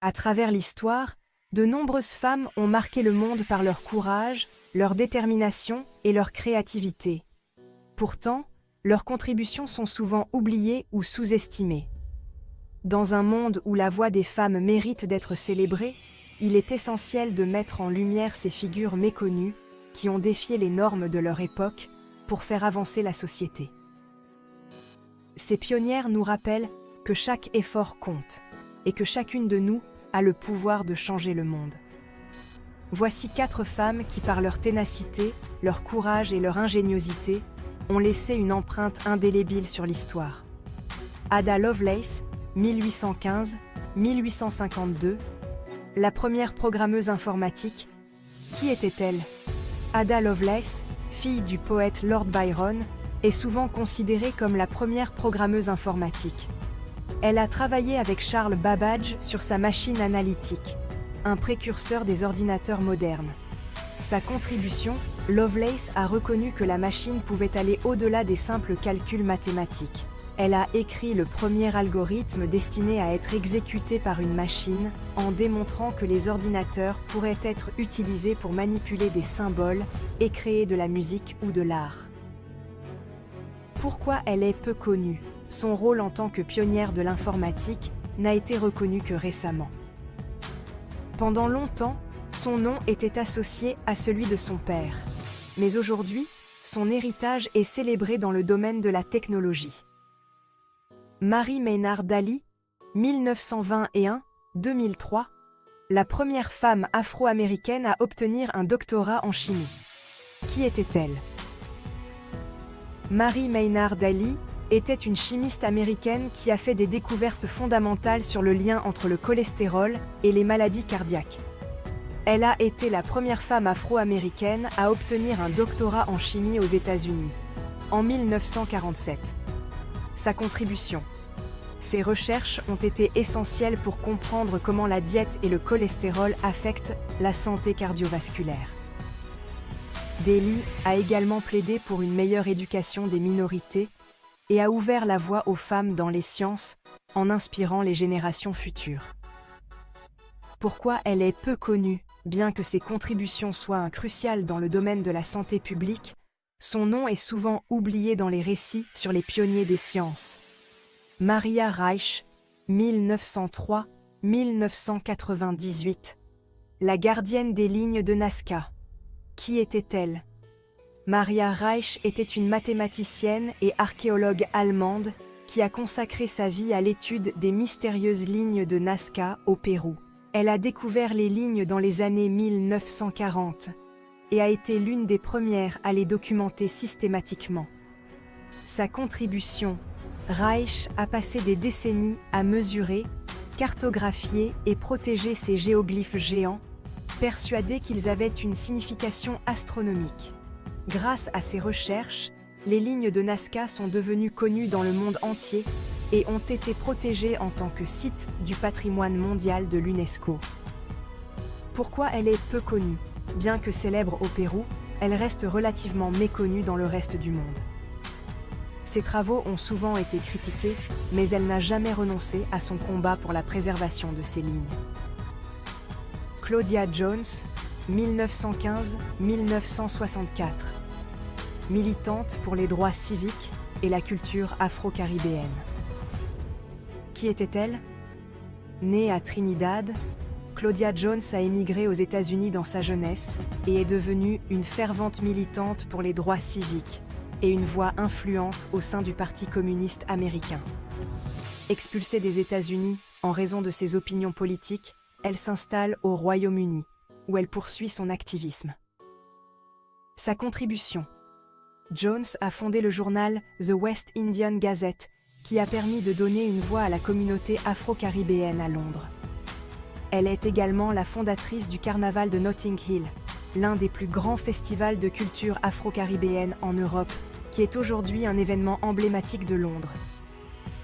À travers l'histoire, de nombreuses femmes ont marqué le monde par leur courage, leur détermination et leur créativité. Pourtant, leurs contributions sont souvent oubliées ou sous-estimées. Dans un monde où la voix des femmes mérite d'être célébrée, il est essentiel de mettre en lumière ces figures méconnues qui ont défié les normes de leur époque pour faire avancer la société. Ces pionnières nous rappellent que chaque effort compte et que chacune de nous a le pouvoir de changer le monde. Voici 4 femmes qui, par leur ténacité, leur courage et leur ingéniosité, ont laissé une empreinte indélébile sur l'histoire. Ada Lovelace, 1815-1852, la première programmeuse informatique. Qui était-elle? Ada Lovelace, fille du poète Lord Byron, est souvent considérée comme la première programmeuse informatique. Elle a travaillé avec Charles Babbage sur sa machine analytique, un précurseur des ordinateurs modernes. Sa contribution, Lovelace a reconnu que la machine pouvait aller au-delà des simples calculs mathématiques. Elle a écrit le premier algorithme destiné à être exécuté par une machine, en démontrant que les ordinateurs pourraient être utilisés pour manipuler des symboles et créer de la musique ou de l'art. Pourquoi elle est peu connue? Son rôle en tant que pionnière de l'informatique n'a été reconnu que récemment. Pendant longtemps, son nom était associé à celui de son père. Mais aujourd'hui, son héritage est célébré dans le domaine de la technologie. Mary Maynard Daly, 1921-2003, la première femme afro-américaine à obtenir un doctorat en chimie. Qui était-elle? Mary Maynard Daly était une chimiste américaine qui a fait des découvertes fondamentales sur le lien entre le cholestérol et les maladies cardiaques. Elle a été la première femme afro-américaine à obtenir un doctorat en chimie aux États-Unis, en 1947. Sa contribution. Ses recherches ont été essentielles pour comprendre comment la diète et le cholestérol affectent la santé cardiovasculaire. Daly a également plaidé pour une meilleure éducation des minorités et a ouvert la voie aux femmes dans les sciences en inspirant les générations futures. Pourquoi elle est peu connue, bien que ses contributions soient cruciales dans le domaine de la santé publique, son nom est souvent oublié dans les récits sur les pionniers des sciences. Maria Reich, 1903-1998, la gardienne des lignes de Nazca. Qui était-elle? Maria Reich était une mathématicienne et archéologue allemande qui a consacré sa vie à l'étude des mystérieuses lignes de Nazca au Pérou. Elle a découvert les lignes dans les années 1940 et a été l'une des premières à les documenter systématiquement. Sa contribution, Reich a passé des décennies à mesurer, cartographier et protéger ces géoglyphes géants, persuadés qu'ils avaient une signification astronomique. Grâce à ces recherches, les lignes de Nazca sont devenues connues dans le monde entier et ont été protégées en tant que site du patrimoine mondial de l'UNESCO. Pourquoi elle est peu connue? Bien que célèbre au Pérou, elle reste relativement méconnue dans le reste du monde. Ses travaux ont souvent été critiqués, mais elle n'a jamais renoncé à son combat pour la préservation de ces lignes. Claudia Jones, 1915-1964, militante pour les droits civiques et la culture afro-caribéenne. Qui était-elle? Née à Trinidad, Claudia Jones a émigré aux États-Unis dans sa jeunesse et est devenue une fervente militante pour les droits civiques et une voix influente au sein du Parti communiste américain. Expulsée des États-Unis en raison de ses opinions politiques, elle s'installe au Royaume-Uni, où elle poursuit son activisme. Sa contribution. Jones a fondé le journal The West Indian Gazette, qui a permis de donner une voix à la communauté afro-caribéenne à Londres. Elle est également la fondatrice du Carnaval de Notting Hill, l'un des plus grands festivals de culture afro-caribéenne en Europe, qui est aujourd'hui un événement emblématique de Londres.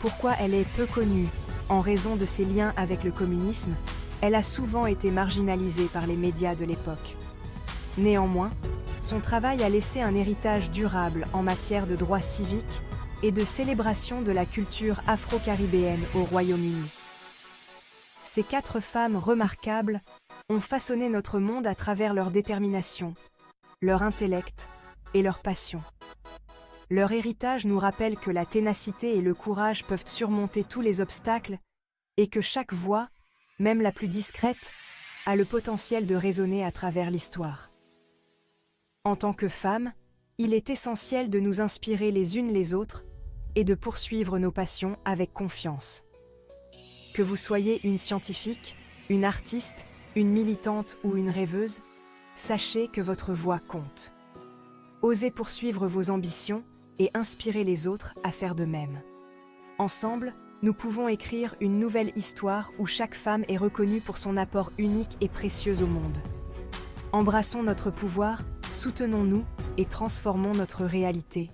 Pourquoi elle est peu connue? En raison de ses liens avec le communisme, elle a souvent été marginalisée par les médias de l'époque. Néanmoins, son travail a laissé un héritage durable en matière de droits civiques et de célébration de la culture afro-caribéenne au Royaume-Uni. Ces 4 femmes remarquables ont façonné notre monde à travers leur détermination, leur intellect et leur passion. Leur héritage nous rappelle que la ténacité et le courage peuvent surmonter tous les obstacles et que chaque voix, même la plus discrète, a le potentiel de résonner à travers l'histoire. En tant que femmes, il est essentiel de nous inspirer les unes les autres et de poursuivre nos passions avec confiance. Que vous soyez une scientifique, une artiste, une militante ou une rêveuse, sachez que votre voix compte. Osez poursuivre vos ambitions et inspirer les autres à faire de même. Ensemble, nous pouvons écrire une nouvelle histoire où chaque femme est reconnue pour son apport unique et précieux au monde. Embrassons notre pouvoir, soutenons-nous et transformons notre réalité.